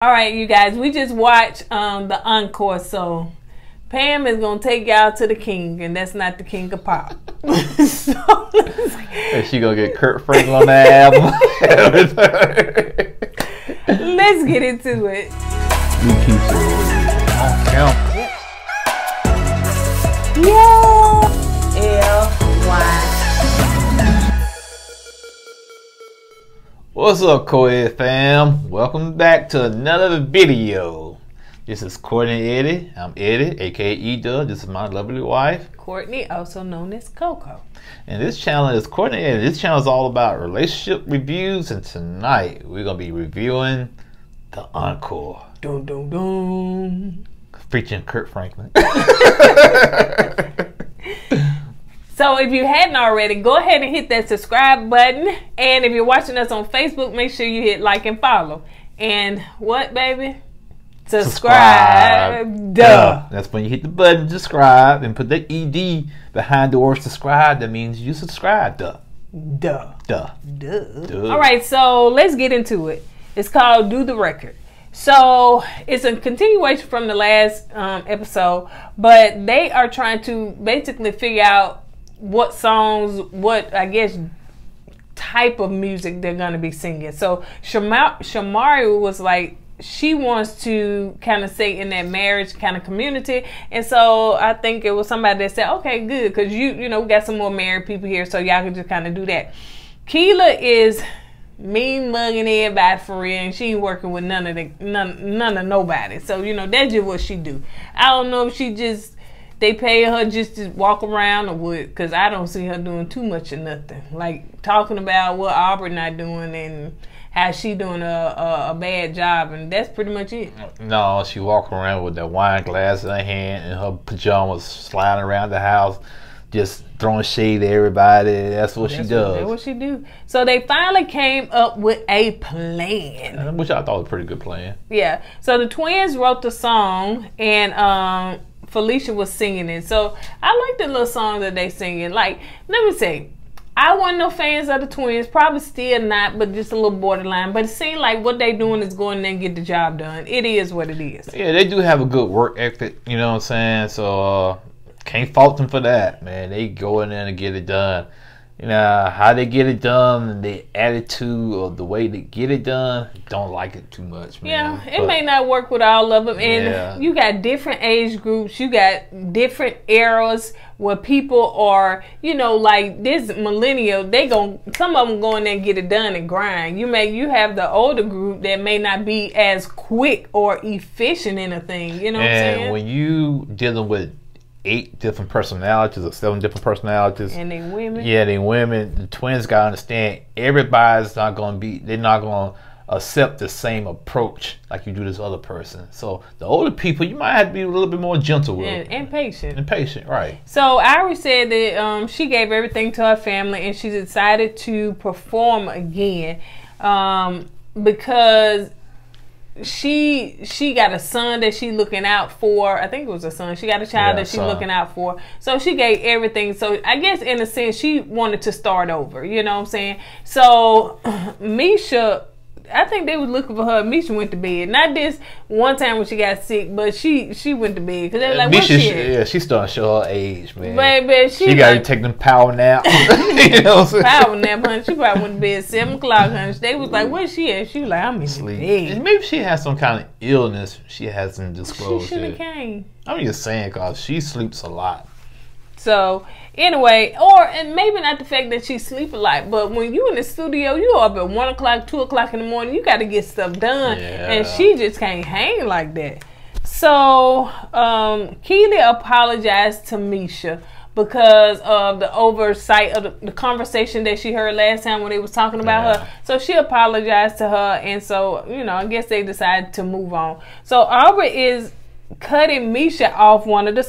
All right, you guys, we just watched the encore, so Pam is gonna take y'all to the king, and that's not the king of pop. So, and she gonna get Kurt Franklin on the album. Let's get into it. We keep it on count. Yo, LY. What's up, KOED fam? Welcome back to another video. This is KOURTNEY. I'm Eddie, aka E-Dub. This is my lovely wife, Kourtney, also known as Coco. And this channel is KOURTNEY. This channel is all about relationship reviews, and tonight we're gonna be reviewing the encore. Dun dun dun. Featuring Kurt Franklin. So if you hadn't already, go ahead and hit that subscribe button. And if you're watching us on Facebook, make sure you hit like and follow. And what, baby? Subscribe. Duh. That's when you hit the button, subscribe, and put the ED behind the word subscribe. That means you subscribe. Duh. Duh. Duh. Duh. Duh. All right, so let's get into it. It's called Do the Record. So it's a continuation from the last episode, but they are trying to basically figure out what songs, what I guess type of music they're gonna be singing. So Shamari was like, she wants to kind of stay in that marriage kind of community, and so I think it was somebody that said, okay, good, because you know, we got some more married people here, so y'all can just kind of do that. Keela is mean mugging everybody for real, and she ain't working with none of nobody. So you know, that's just what she do. I don't know if she just, they pay her just to walk around or what, because I don't see her doing too much of nothing. Like talking about what Aubrey not doing and how she doing a bad job, and that's pretty much it. No, she walking around with that wine glass in her hand and her pajamas sliding around the house, just throwing shade at everybody. That's what she does. That's what she do. So they finally came up with a plan, which I thought was a pretty good plan. Yeah. So the twins wrote the song, and Felicia was singing it. So I like the little song that they singing. Like, let me say, I wasn't no fans of the twins, probably still not, but just a little borderline. But it seemed like what they doing is going there and get the job done. It is what it is. Yeah, they do have a good work ethic, you know what I'm saying? So can't fault them for that, man. They go in there and get it done. You know, how they get it done and the attitude or the way they get it done, don't like it too much, man. Yeah, it may not work with all of them. And you got different age groups. You got different eras where people are, you know, like this millennial, some of them go in there and get it done and grind. You have the older group that may not be as quick or efficient in a thing, you know what I'm saying? And when you dealing with 8 different personalities or 7 different personalities, and they women. Yeah, they women. The twins gotta understand everybody's not gonna be. They're not gonna accept the same approach like you do this other person. So the older people, you might have to be a little bit more gentle with and patient. And patient, right? So Irie said that she gave everything to her family, and she decided to perform again because she got a son that she looking out for. I think it was a son. She got a child that she's looking out for. So she gave everything. So I guess in a sense she wanted to start over. You know what I'm saying? So Misha, I think they was looking for her. Misha went to bed. Not this one time when she got sick, but she went to bed because they were like, Misha, what's she? Yeah, she starting to show her age, man. Baby, she got to take them power naps. You know what I'm saying? Power nap, honey. She probably went to bed at 7 o'clock, honey. They was like, where's she at? She was like, I'm in sleep. Bed. Maybe she has some kind of illness she hasn't disclosed. She shouldn't have came. I'm just saying, because she sleeps a lot. So anyway, and maybe not the fact that she sleep a lot, but when you in the studio, you up at 1 o'clock, 2 o'clock in the morning, you got to get stuff done, and she just can't hang like that. So Keely apologized to Misha because of the oversight of the conversation that she heard last time when they was talking about her. So she apologized to her, and so, you know, I guess they decided to move on. So Aubrey is cutting Misha off the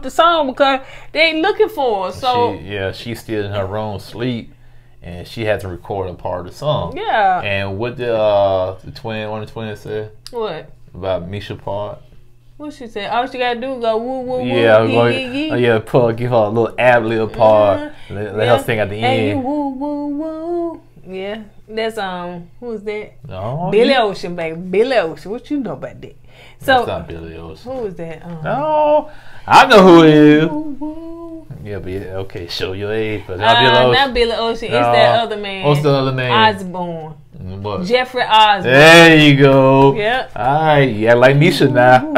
song because they ain't looking for her. So she's still in her room sleep, and she had to record a part of the song. Yeah. And what did one of the twins said? What about Misha part? What she said? All she gotta do is go woo woo woo. Give her a little ad lib part. Let her sing at the end. Woo woo woo. Yeah. That's who is that? No, Billy Ocean, baby. Billy Ocean. What you know about that? So that's not Billy Ocean. Who is that? No, I know who it is. Yeah, but okay, show your age, but not Billy Ocean. Not Billy Ocean. It's that other man. What's the other man? Osborne. What? Jeffrey Osborne. There you go. Yep. All right, yeah, like Misha now.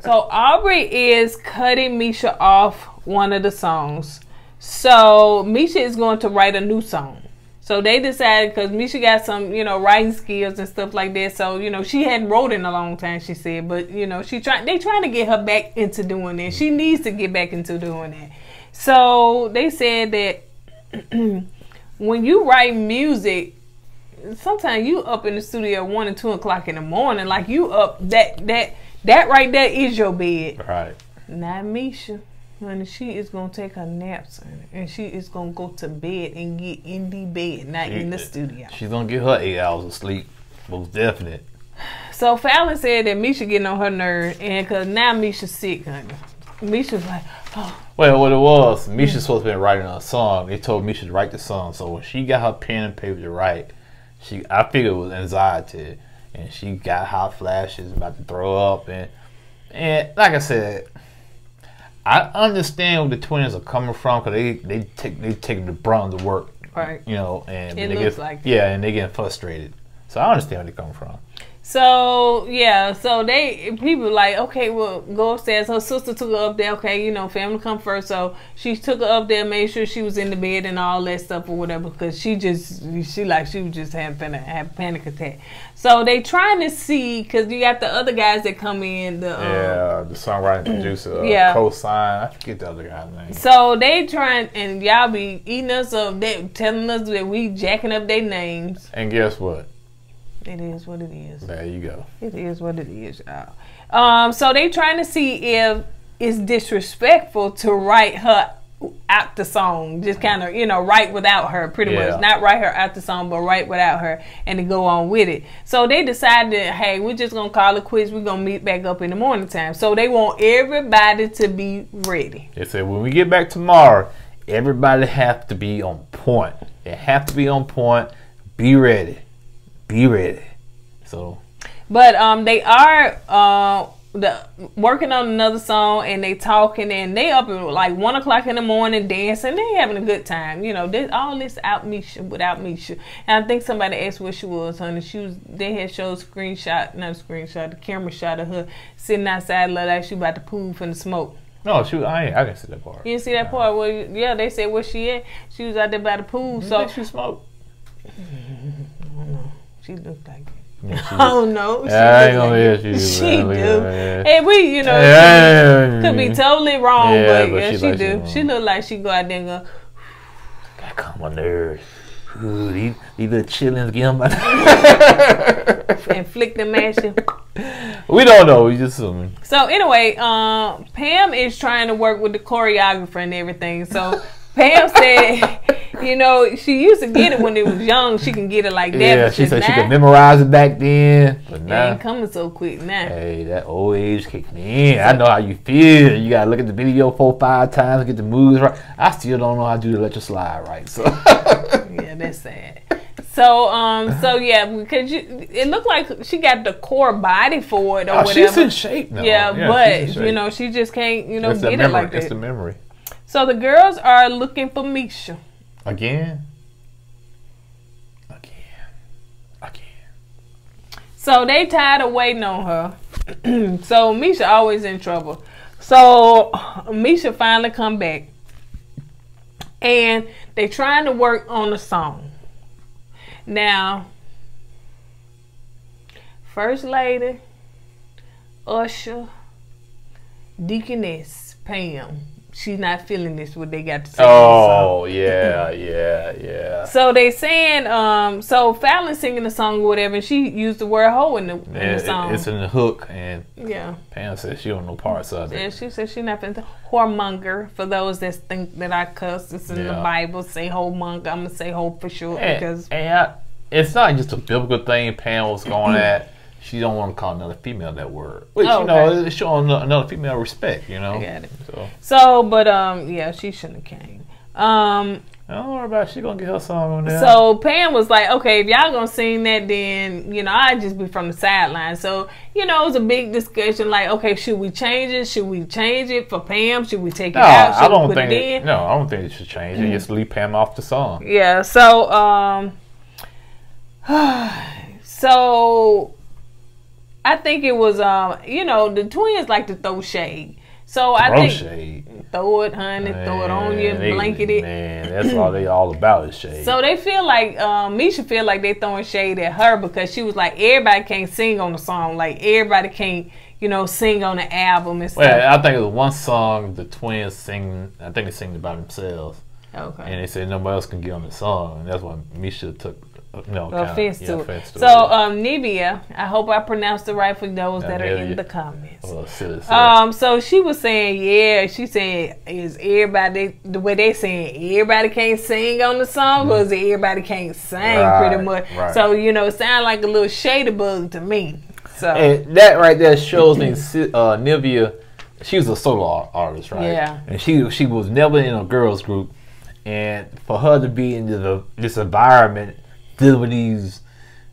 So Aubrey is cutting Misha off one of the songs. So Misha is going to write a new song. So they decided, because Misha got some, writing skills and stuff like that. So, she hadn't wrote in a long time, she said. But, they trying to get her back into doing that. She needs to get back into doing that. So they said that when you write music, sometimes you up in the studio at 1 and 2 o'clock in the morning. Like you up, that right there is your bed. Right. Not Misha. Honey, she is going to take her naps and she is going to go to bed and get in the bed, not in the studio. She's going to get her 8 hours of sleep. Most definite. So Fallon said that Misha getting on her nerve, and because now Misha's sick, honey. Misha's like, oh. Well, what it was, Misha's supposed to be writing a song. They told Misha to write the song. So when she got her pen and paper to write, I figured it was anxiety. And she got hot flashes, about to throw up. And like I said, I understand where the twins are coming from, because they take the brunt of the work, right? And it they looks get, like and they get frustrated. So I understand where they come from. So yeah, so people like, okay, well, go upstairs. Her sister took her up there. Okay, family come first. So she took her up there, made sure she was in the bed and all that stuff or whatever, because she was just having a panic attack. So they trying to see, because you got the other guys that come in. The songwriting producer, co-sign. I forget the other guy's name. So they trying, and y'all be eating us up, telling us that we jacking up their names. And guess what? It is what it is. There you go. It is what it is, y'all. So they trying to see if it's disrespectful to write her out the song. Just kind of, write without her, pretty much. Not write her out the song, but write without her and to go on with it. So they decided, hey, we're just going to call it quits. We're going to meet back up in the morning time. So they want everybody to be ready. They said when we get back tomorrow, everybody have to be on point. They have to be on point. Be ready. Be ready. So, but they are working on another song, and they talking, and they up at like 1 o'clock in the morning dancing. They having a good time. All this without Misha. And I think somebody asked where she was, honey. They had showed the camera shot of her sitting outside, like she about to pool from the smoke. No, I didn't see that part. You didn't see that part? Well, yeah, they said where she at. She was out there by the pool. You so think she smoked? I don't know. She looked like it. Yeah, oh no! I ain't gonna hear you. She do. And we, could be totally wrong, but yeah, she do. She look like she go out there and go. Gotta calm my nerves. Ooh, these little chillings get on my and flick the mashing. We don't know. We just assuming. So anyway, Pam is trying to work with the choreographer and everything. So Pam said, she used to get it when it was young. She can get it like that. Yeah, she said she could memorize it back then. But now, it ain't coming so quick now. Hey, that old age kicking in. I know how you feel. You gotta look at the video 4-5 times, get the moves right. I still don't know how to do the electric slide right. So yeah, that's sad. So yeah, because it looked like she got the core body for it or whatever. She's in shape now. Yeah, but she just can't get it like that. It's the memory. So the girls are looking for Misha. Again. So they tired of waiting on her. So Misha always in trouble. So Misha finally come back. And they trying to work on the song. Now, First Lady, Usher, Deaconess, Pam. She's not feeling this, what they got to say. Oh, yeah. So they saying, so Fallon singing the song or whatever, and she used the word hoe in the song. It's in the hook, and yeah. Pam said she don't know parts of it. Yeah, she said she not feeling whoremonger. For those that think that I cuss, it's in the Bible. Say whoremonger. I'm gonna say hoe for sure because it's not just a biblical thing. Pam was going at. She don't want to call another female that word, which it's showing another female respect. I got it. But yeah, she shouldn't have came. Don't worry about it. She gonna get her song on there. So Pam was like, okay, if y'all gonna sing that, then, you know, I'd just be from the sideline. So, you know, it was a big discussion, like, okay, should we change it? Should we change it for Pam? Should we take it out? Should we put it in? No, I don't think it should change it. Just leave Pam off the song. Yeah, so, so I think it was, you know, the twins like to throw shade. So I think shade. Throw it, honey, throw it on you, blanket it. Man, that's all they all about is shade. So they feel like Misha feel like they throwing shade at her because she was like, everybody can't sing on the song, like everybody can't, you know, sing on the album and stuff. Well, I think it was one song the twins sing. I think they sing by themselves. Okay. And they said nobody else can get on the song, and that's why Misha took offense to it. So Nivea, I hope I pronounced it right for those that are in the comments. So she was saying, yeah, she said, is everybody the way they saying everybody can't sing on the song, or is it everybody can't sing pretty much? Right. So, you know, it sounded like a little shady bug to me. So and that right there shows me Nivea, she was a solo artist, right? Yeah. And she was never in a girls group, and for her to be in this environment dealing with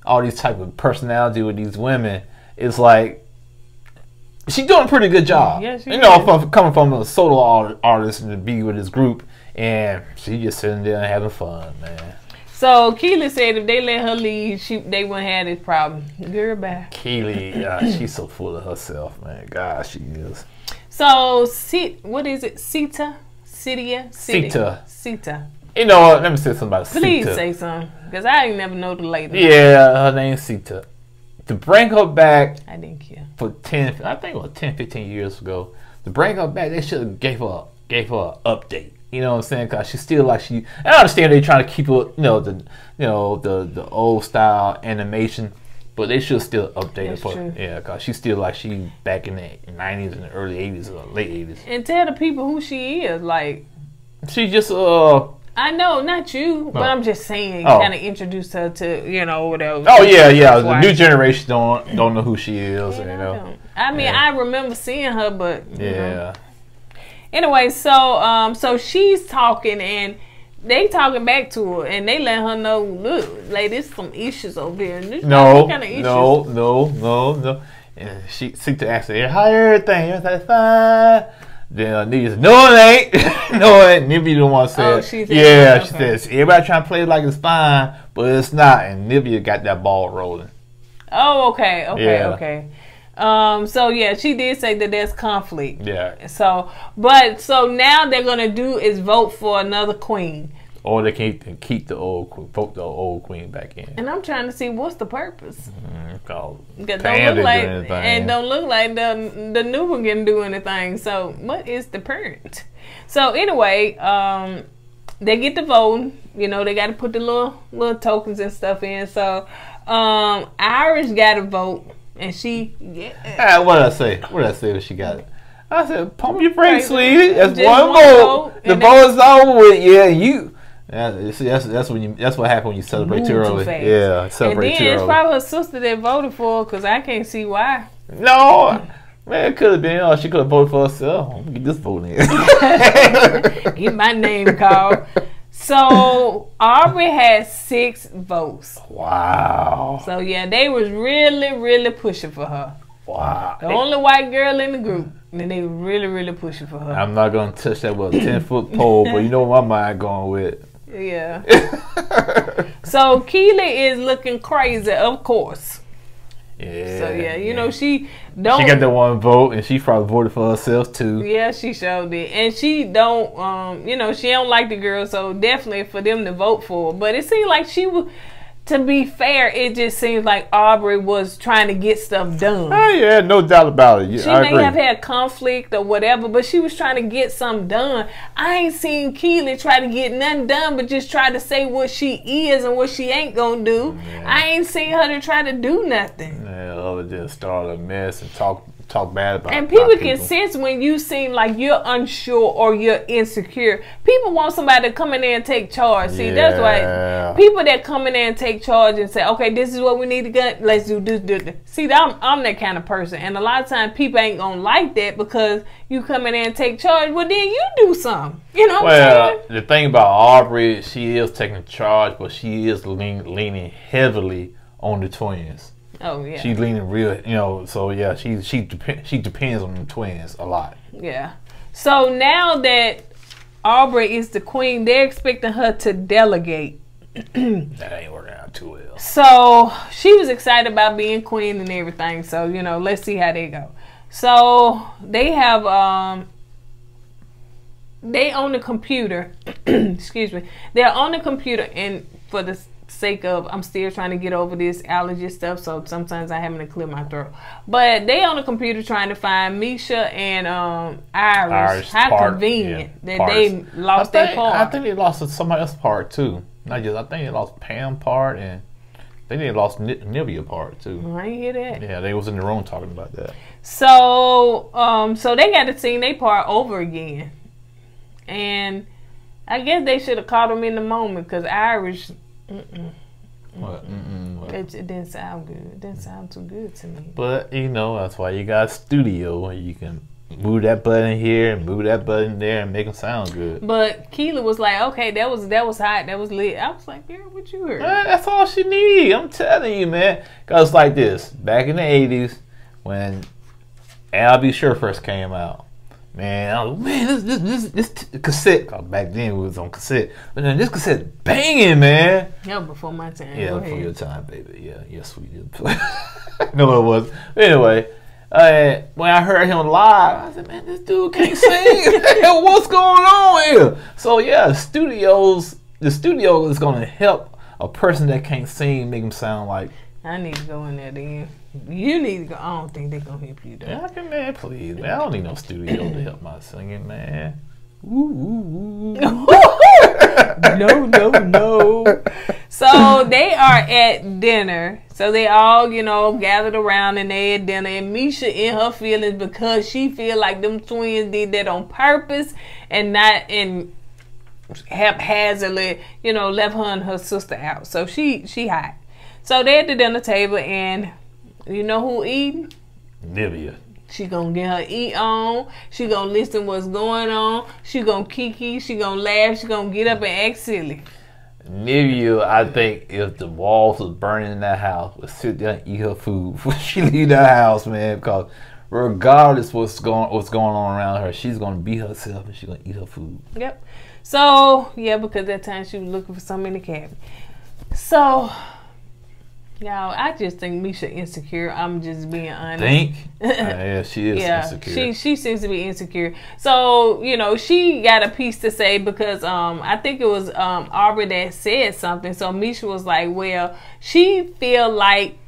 all these type of personality with these women, it's like she's doing a pretty good job. Yeah, you know, coming from a solo artist and to be with this group, and she just sitting there and having fun, man. So Keely said if they let her leave, they wouldn't have this problem. Girl, bye. Keely, she's so full of herself, man. God, she is. So what is it? Sita. You know what? Let me say something about Sita. Please say something, because I ain't never know the lady. Yeah, her name's Sita. To bring her back, I didn't care. For 10 15 years ago, to bring her back, they should have gave her an update. You know what I'm saying? Because she's still like I understand they're trying to keep her, the old style animation, but they should still update her. True. Yeah, because she's still like she back in the 90s and the early 80s or late 80s. And tell the people who she is. Like, she just I know, not you, but I'm just saying, kind of introduce her to, you know, whatever. Oh yeah. The new generation don't know who she is. You know. I mean, I remember seeing her, but you know. Anyway, so she's talking and they talking back to her and they let her know, look, like there's some issues over here. No. And she seemed to ask her, how everything's fine. Then Nivea's no, it ain't. No, it ain't. Nivea don't want to say it. She says everybody trying to play it like it's fine, but it's not. And Nivea got that ball rolling. Oh, okay. So yeah, she did say that there's conflict. Yeah. So now they're gonna do is vote for another queen. Or they can keep vote the old queen back in. And I'm trying to see what's the purpose. Don't look like the new one can do anything. So what is the point? So anyway, they get to vote. You know, they got to put the little tokens and stuff in. So Irish got to vote, and she. Yeah. What did I say? What did I say when she got it? I said, pump your brakes, sweetie. That's one vote. The vote is over with. Yeah, you. That's what happened when you celebrate too early. Yeah, celebrate too early. And then it's probably her sister that voted for her, because I can't see why. No, man, it could have been. She could have voted for herself. I'm gonna get this vote in. Get my name called. So Aubrey had 6 votes. Wow. So yeah, they was really, really pushing for her. Wow. The only white girl in the group. And they were really, really pushing for her. I'm not gonna touch that with a 10-foot pole, but you know what my mind going with. Yeah. So Keely is looking crazy, of course. Yeah. So yeah, you know she don't. She got that one vote, and she probably voted for herself too. Yeah, she sure did, and she don't. You know, she don't like the girl, so definitely for them to vote for her. But it seemed like she was. To be fair, it just seems like Aubrey was trying to get stuff done. Oh yeah, no doubt about it. Yeah, she may have had conflict or whatever, but she was trying to get something done. I ain't seen Keely try to get nothing done, but just try to say what she is and what she ain't gonna do. Yeah. I ain't seen her to try to do nothing. Yeah, other than start a mess and talk talk bad about. And people can sense when you seem like you're unsure or you're insecure. People want somebody to come in there and take charge. See, that's why people that come in there and take charge and say, okay, this is what we need to get. Let's do this. See, I'm that kind of person. And a lot of times people ain't going to like that because you come in there and take charge. Well, then you do something. You know what I'm saying? The thing about Aubrey, she is taking charge, but she is leaning heavily on the twins. Oh yeah, she's leaning real, you know. So yeah, she depends on the twins a lot. Yeah. So now that Aubrey is the queen, they're expecting her to delegate. That ain't working out too well. So she was excited about being queen and everything. So you know, let's see how they go. So they have they on the computer. Excuse me. They're on the computer, and for the sake of I'm still trying to get over this allergy stuff, so sometimes I having to clear my throat. But they on the computer trying to find Misha and Iris. How convenient that they lost their part. I think they lost somebody else's part too. Not just I think they lost Pam part, and I think they lost Nivea part too. I didn't hear that. Yeah, they was in the room talking about that. So so they got to see their part over again, and I guess they should have caught them in the moment because Iris. What? It didn't sound good. It didn't sound too good to me. But you know, that's why you got a studio where you can move that button here and move that button there and make them sound good. But Keela was like, okay, that was hot, that was lit. I was like, girl, what you heard? Man, that's all she need. I'm telling you, man. Cause like this, back in the '80s when Al B. Sure first came out. Man, I was like, man, this cassette, cause back then it was on cassette, but then this cassette banging, man. Yeah, before my time. Yeah, before your time, baby. Yeah, yes, we did. No, it was. Anyway, when I heard him live, I said, man, this dude can't sing. What's going on here? So yeah, the studio is gonna help a person that can't sing make him sound like. I need to go in there then. You need to go. I don't think they're gonna help you though. Yeah, man, please, man. I don't need no studio to help my singing, man. Ooh. No. So they are at dinner. So they all, you know, gathered around and they at dinner. And Misha in her feelings because she feel like them twins did that on purpose and not in haphazardly, you know, left her and her sister out. So she hot. So they at the dinner table and you know who eating? Nivea. She gonna get her eat on. She gonna listen what's going on. She gonna kiki. She gonna laugh. She gonna get up and act silly. Nivea, I think if the walls was burning in that house, would sit there and eat her food before she leave that house, man. Because regardless what's going on around her, she's gonna be herself and she's gonna eat her food. Yep. So yeah, because that time she was looking for something in the cabinet. So. Y'all, I just think Misha insecure. I'm just being honest. Think? Yeah, she is insecure. She seems to be insecure. So, you know, she got a piece to say because I think it was Aubrey that said something. So Misha was like, well, she feel like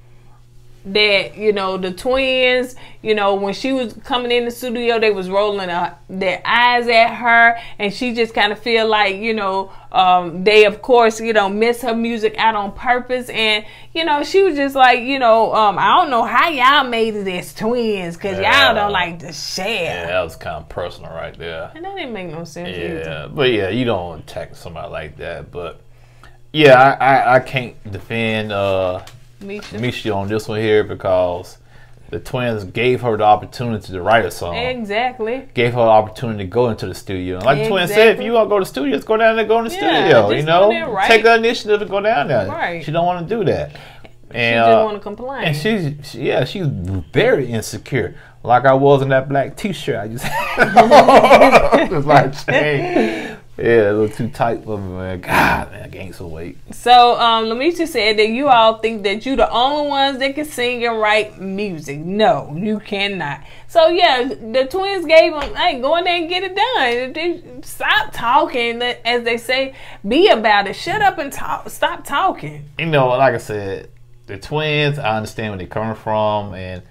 that, you know, the twins, you know, when she was coming in the studio, they was rolling their eyes at her, and she just kind of feel like, you know, they of course, you know, miss her music out on purpose, and you know, she was just like, you know, I don't know how y'all made it as twins, cause y'all don't like to share. Yeah, that was kind of personal right there, and that didn't make no sense. Yeah, either. But yeah, you don't attack somebody like that, but yeah, I can't defend Misha on this one here because the twins gave her the opportunity to write a song. Exactly. Gave her the opportunity to go into the studio. And like the twins said, if you want to go to the studio, just go down there and go in the studio. You know, take the initiative to go down there. Right. She don't want to do that. And, she just want to complain. And she's very insecure. Like I was in that black T-shirt I just had. It's like, dang. Yeah, a little too tight for me, man. God, man, I gained some weight. So, Lamisha said that you all think that you the only ones that can sing and write music. No, you cannot. So, yeah, the twins gave them, hey, go in there and get it done. Stop talking, as they say. Be about it. Shut up and talk. Stop talking. You know, like I said, the twins, I understand where they're coming from, and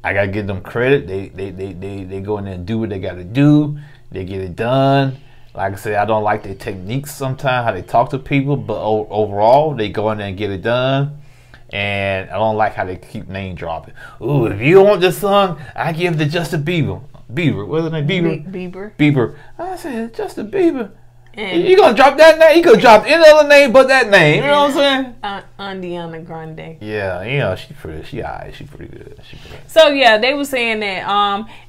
I got to give them credit. They go in there and do what they got to do. They get it done. Like I said, I don't like their techniques sometimes, how they talk to people, but overall, they go in there and get it done. And I don't like how they keep name dropping. Ooh, if you want this song, I give it to Justin Bieber. What's his name? Bieber. I said, Justin Bieber. And you gonna drop that name? You could drop any other name but that name. You know what I'm saying? Ariana Grande. Yeah, you know, she's pretty good. So yeah, they were saying that.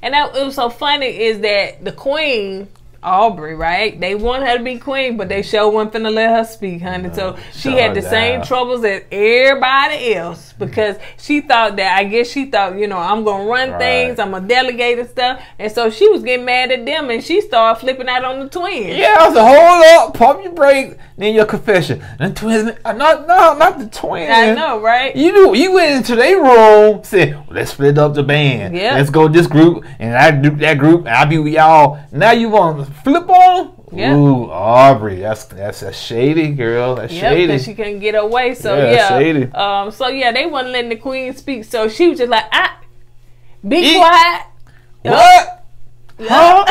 And it was so funny is that the queen, Aubrey, right? They want her to be queen, but they sure weren't finna let her speak, honey. So she had the same troubles as everybody else because she thought that, I guess she thought, you know, I'm gonna run things, I'm gonna delegate and stuff. And so she was getting mad at them and she started flipping out on the twins. Yeah, I was like, hold up, pump your brakes, then your confession. The twins, not the twins. I know, right? You went into their room, said, well, let's split up the band. Yeah. Let's go this group, and I do that group, and I'll be with y'all. Now you want to flip on? Yeah. Ooh, Aubrey, that's a shady girl. That's shady. Because she couldn't get away. So yeah, shady. So yeah, they wasn't letting the queen speak. So she was just like, be quiet. What? Huh?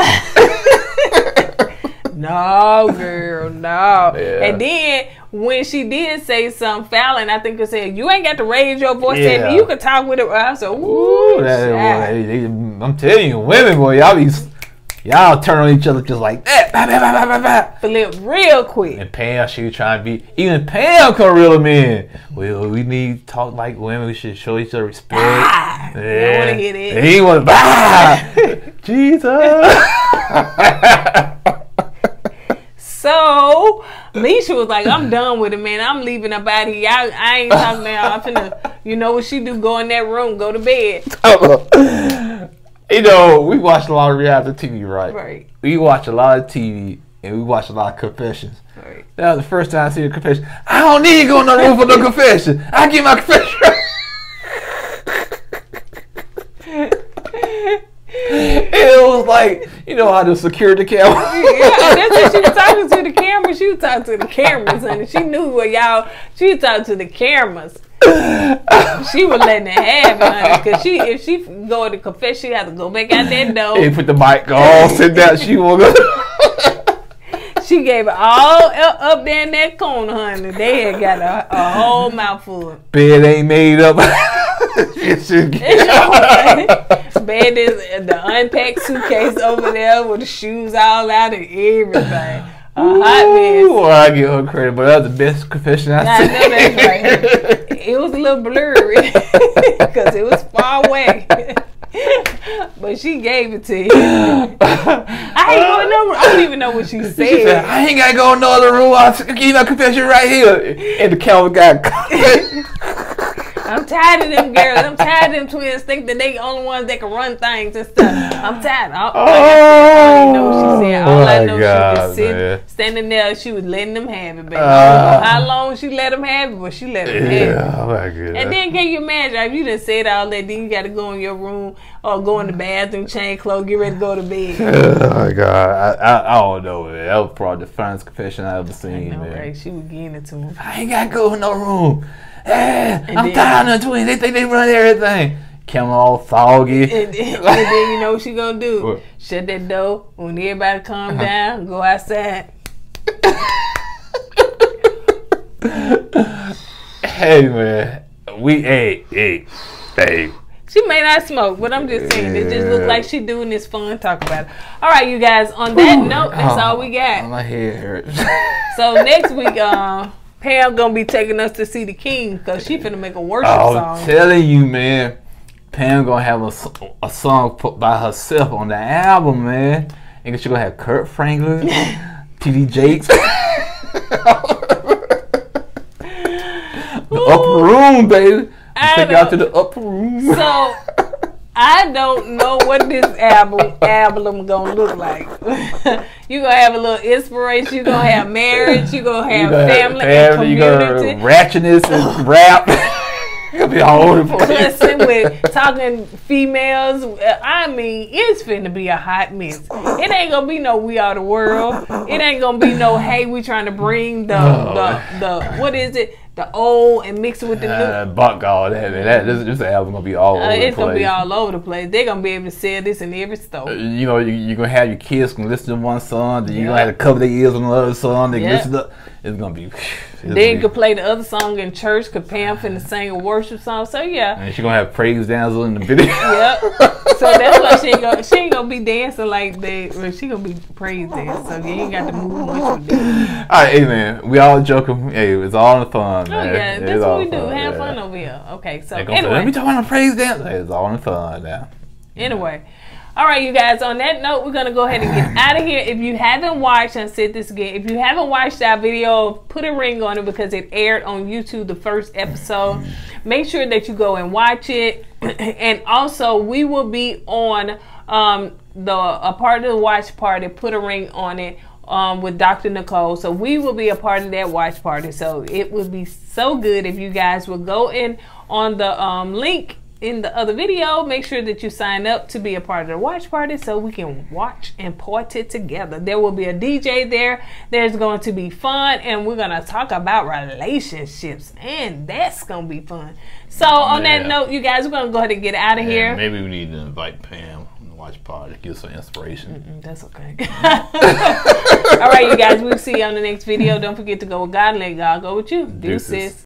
No, girl, no. Yeah. And then when she did say something foul, and I think it said, you ain't got to raise your voice, and you could talk with it. I said, ooh, I'm telling you, women, boy, y'all turn on each other just like that. Flip real quick. And Pam, she was trying to be, even Pam come reel them in. Well, we need to talk like women. We should show each other respect. Yeah. They don't want to hear that. He want to Jesus. So Leisha was like, I'm done with it, man. I'm leaving up out here. I ain't talking now. I'm finna, you know what she do? Go in that room, go to bed. You know, we watch a lot of reality TV, right? Right. We watch a lot of TV and we watch a lot of confessions. Right. That was the first time I seen a confession. I don't need to go in the room for no confession. I get my confession. It was like, you know how to secure the camera. Yeah, that's what she was talking to the camera. She was talking to the cameras, honey. She knew what she was talking to the cameras. She was letting it happen, honey. Because if she go to confess, she had to go back out that door. Hey, put the mic on, sit down. She won't go. She gave it all up there in that corner, honey. They had got a whole mouthful. Bed ain't made up. Bed is the unpacked suitcase over there with the shoes all out and everything. A hot mess. Well, I give her credit, but that was the best confession I seen. I know that's right. It was a little blurry because it was far away. But she gave it to you. I don't even know what she said. She said, I ain't got to go in no other room. I'll give you my confession right here. And the camera got I'm tired of them girls. I'm tired of them twins think that they the only ones that can run things and stuff. I'm tired. I don't know what she said. All I know, she was just standing there. She was letting them have it, baby. I don't know how long she let them have it, but she let them have it. Oh my goodness. And then can you imagine if you done said all that, then you got to go in your room or go in the bathroom, change clothes, get ready to go to bed. Oh my God. I don't know, man. That was probably the finest confession I ever seen, I know, man. right? She was getting it to him. I ain't got to go in no room. I'm tired of the twins. They think they run everything. Camera all foggy. And then you know what she gonna do? What? Shut that door. When everybody calm down, go outside. Hey man, hey. She may not smoke, but I'm just saying it just looks like she doing this fun talk about it. All right, you guys. On that note, that's all we got. My head hurts. So next week, Pam gonna be taking us to see the King because she finna make a worship song. I'm telling you, man. Pam gonna have a song put by herself on the album, man. And she gonna have Kurt Franklin, T.D. Jakes, the upper room, baby. Take you out to the upper room. So I don't know what this album gonna look like. You gonna have a little inspiration. You gonna have marriage. You gonna have family and community. You gonna have ratchetness and rap. You'll be all over the place. Cussing with talking females. I mean, it's finna be a hot mess. It ain't gonna be no We Are the World. It ain't gonna be no hey, we trying to bring the what is it? The old and mix it with the new. Buck all that, man. This album gonna be all over the place. It's gonna be all over the place. They're gonna be able to sell this in every store. You know, you're gonna have your kids can listen to one song, then you're gonna have to cover their ears on another song. They listen to, It's gonna be. Then you could play the other song in church. Cause Pam finna sing a worship song. So yeah. And she gonna have praise dancers in the video. Yep. So that's why she ain't gonna be dancing like that. Well, she gonna be praise dancing. So you ain't got to move much with that. All right, hey man, we all joking. Hey, it's all in fun, man. Oh yeah, that's what we do. Have fun over here. Okay, so anyway, we talking about praise dance. Hey, it's all in fun now. Anyway. All right, you guys, on that note, we're going to go ahead and get out of here. If you haven't watched, and said this again, if you haven't watched our video, put a ring on it because it aired on YouTube, the first episode. Make sure that you go and watch it. And also, we will be on a part of the watch party, put a ring on it, with Dr. Nicole. So we will be a part of that watch party. So it would be so good if you guys would go in on the link in the other video. Make sure that you sign up to be a part of the watch party so we can watch and party together. There will be a DJ there. There's going to be fun, and we're going to talk about relationships, and that's going to be fun. So on that note, you guys, we're going to go ahead and get out of here. Maybe we need to invite Pam to the watch party, give some inspiration. That's okay. All right, you guys, we'll see you on the next video. Don't forget to go with God and let God go with you. Deuces.